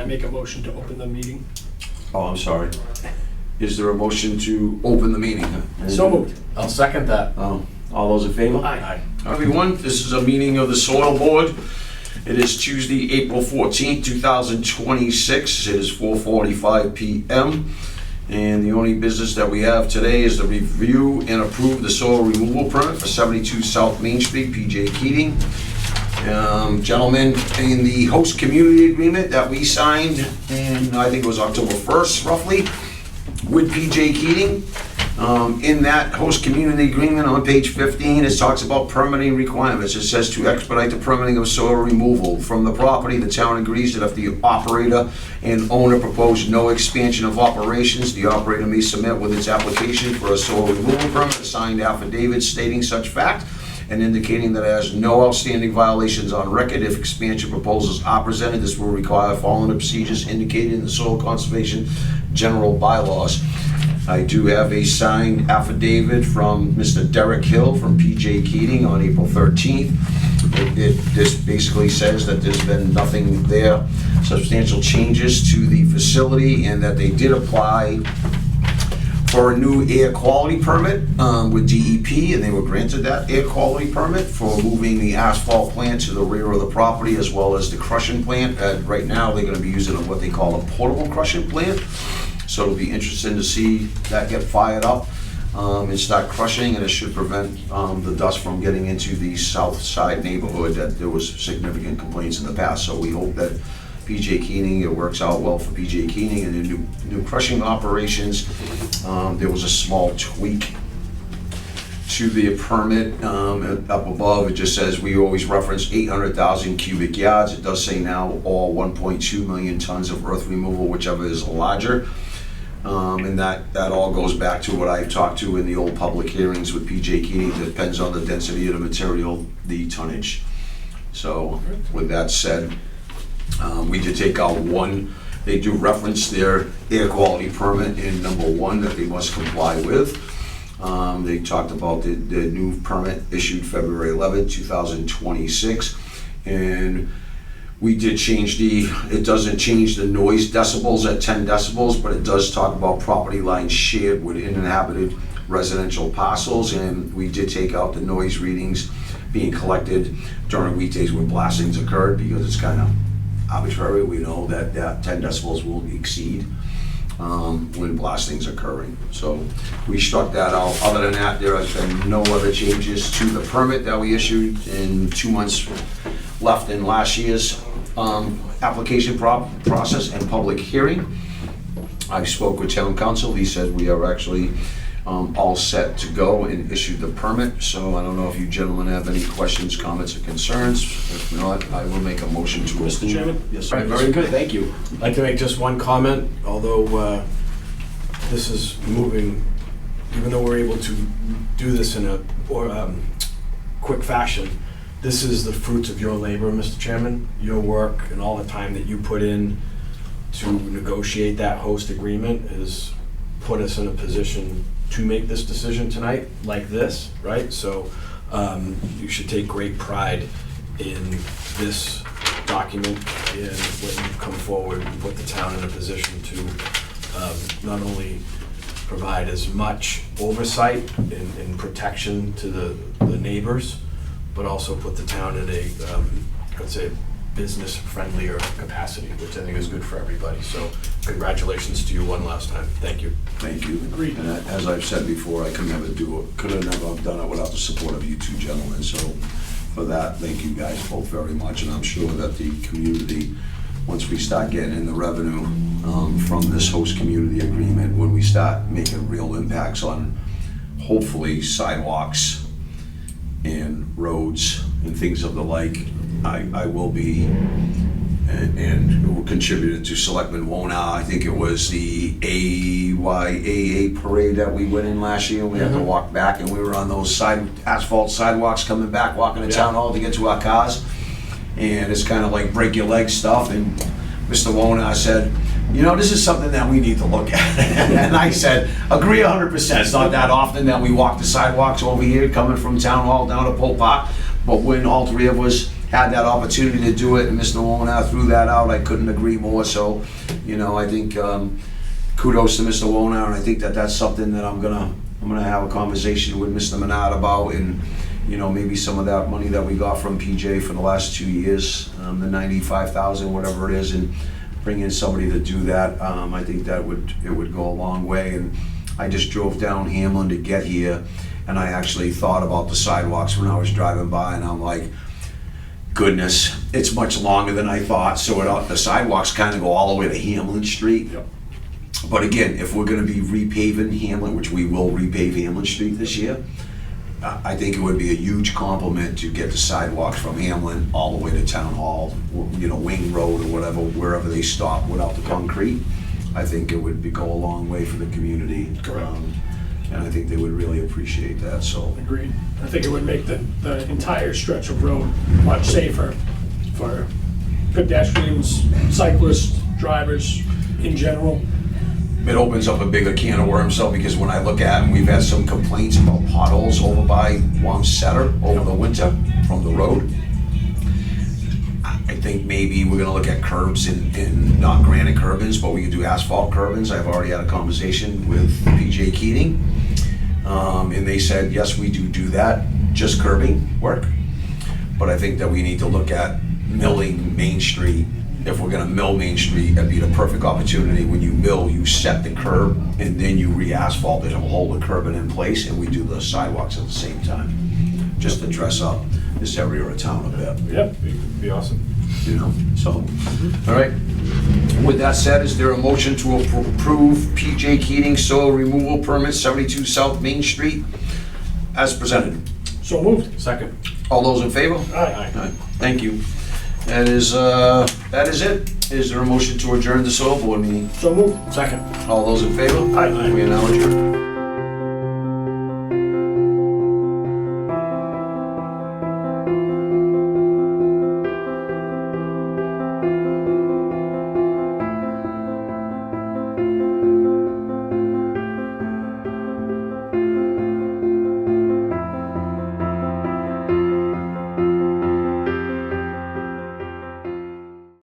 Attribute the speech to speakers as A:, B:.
A: I make a motion to open the meeting?
B: Oh, I'm sorry. Is there a motion to open the meeting?
A: So moved.
C: I'll second that.
B: All those in favor?
A: Aye.
B: Everyone, this is a meeting of the Soil Board. It is Tuesday, April 14th, 2026. It is 4:45 p.m. And the only business that we have today is to review and approve the soil removal permit for 72 South Main Street, PJ Keating. Gentlemen, in the host community agreement that we signed in, I think it was October 1st, roughly, with PJ Keating. In that host community agreement on page 15, it talks about permitting requirements. It says to expedite the permitting of soil removal from the property, the town agrees that if the operator and owner propose no expansion of operations, the operator may submit with its application for a soil removal permit a signed affidavit stating such fact and indicating that it has no outstanding violations on record. If expansion proposals are presented, this will require following the procedures indicated in the soil conservation general bylaws. I do have a signed affidavit from Mr. Derek Hill from PJ Keating on April 13th. This basically says that there's been nothing there, substantial changes to the facility, and that they did apply for a new air quality permit with DEP, and they were granted that air quality permit for moving the asphalt plant to the rear of the property as well as the crushing plant. Right now, they're going to be using what they call a portable crushing plant. So it'll be interesting to see that get fired up and start crushing, and it should prevent the dust from getting into the south side neighborhood that there was significant complaints in the past. So we hope that PJ Keating, it works out well for PJ Keating and the new crushing operations. There was a small tweak to the permit up above. It just says we always reference 800,000 cubic yards. It does say now all 1.2 million tons of earth removal, whichever is larger. And that all goes back to what I've talked to in the old public hearings with PJ Keating. It depends on the density of the material, the tonnage. So with that said, we did take out one. They do reference their air quality permit in number 1 that they must comply with. They talked about the new permit issued February 11, 2026. And we did change it doesn't change the noise decibels at 10 decibels, but it does talk about property lines shared with uninhabited residential parcels. And we did take out the noise readings being collected during weekdays when blastings occurred, because it's kind of arbitrary. We know that 10 decibels will exceed when blastings occurring. So we struck that out. Other than that, there has been no other changes to the permit that we issued in 2 months left in last year's application process and public hearing. I spoke with town council. He said we are actually all set to go and issue the permit. So I don't know if you gentlemen have any questions, comments, or concerns. If not, I will make a motion to approve.
A: Mr. Chairman?
B: Yes,
C: All
B: sir.
C: right, very good, thank you. I'd like to make just one comment, although this is moving, even though we're able to do this in a quick fashion, this is the fruits of your labor, Mr. Chairman, your work and all the time that you put in to negotiate that host agreement has put us in a position to make this decision tonight, like this, right? So you should take great pride in this document and what you've come forward and put the town in a position to not only provide as much oversight and protection to the neighbors, but also put the town in a, let's say, business-friendlier capacity, which I think is good for everybody. So congratulations to you one last time. Thank you.
B: Thank you.
A: Agreed.
B: And as I've said before, I could never have done it without the support of you two gentlemen. So for that, thank you guys both very much. And I'm sure that the community, once we start getting in the revenue from this host community agreement, when we start making real impacts on hopefully sidewalks and roads and things of the like, I will be and contributed to Selectman Wona. I think it was the AYAA parade that we went in last year. We had to walk back, and we were on those asphalt sidewalks coming back, walking to town hall to get to our cars. And it's kind of like break your leg stuff. And Mr. Wona said, you know, this is something that we need to look at. And I said, agree 100%. It's not that often that we walk the sidewalks over here coming from town hall down to Pope Park. But when all three of us had that opportunity to do it, and Mr. Wona threw that out, I couldn't agree more. So, I think kudos to Mr. Wona, and I think that that's something that I'm gonna have a conversation with Mr. Menard about, and maybe some of that money that we got from PJ for the last 2 years, the 95,000, whatever it is, and bring in somebody to do that. I think that it would go a long way. And I just drove down Hamlin to get here, and I actually thought about the sidewalks when I was driving by, and I'm like, goodness, it's much longer than I thought. So the sidewalks kind of go all the way to Hamlin Street.
A: Yep.
B: But again, if we're gonna be repaving Hamlin, which we will repave Hamlin Street this year, I think it would be a huge compliment to get the sidewalks from Hamlin all the way to Town Hall, Wing Road or whatever, wherever they stop without the concrete. I think it would go a long way for the community.
A: Correct.
B: And I think they would really appreciate that, so.
A: Agreed. I think it would make the entire stretch of road much safer for pedestrians, cyclists, drivers in general.
B: It opens up a bigger can of worms though, because when I look at, and we've had some complaints about potholes over by Wamsetter over the winter from the road. I think maybe we're gonna look at curbs in not granite curbings, but we can do asphalt curbings. I've already had a conversation with PJ Keating. And they said, yes, we do that, just curbing work. But I think that we need to look at milling Main Street. If we're gonna mill Main Street, that'd be the perfect opportunity. When you mill, you set the curb and then you re-asphalt it and hold the curbing in place, and we do the sidewalks at the same time, just to dress up this area of town a bit.
A: Yep.
C: Be awesome.
B: So, all right. With that said, is there a motion to approve PJ Keating soil removal permit, 72 South Main Street, as presented?
A: So moved.
C: Second.
B: All those in favor?
A: Aye.
B: Aye. Thank you. That is it. Is there a motion to adjourn the soil board meeting?
A: So moved.
C: Second.
B: All those in favor?
A: Aye.
B: We are now adjourned.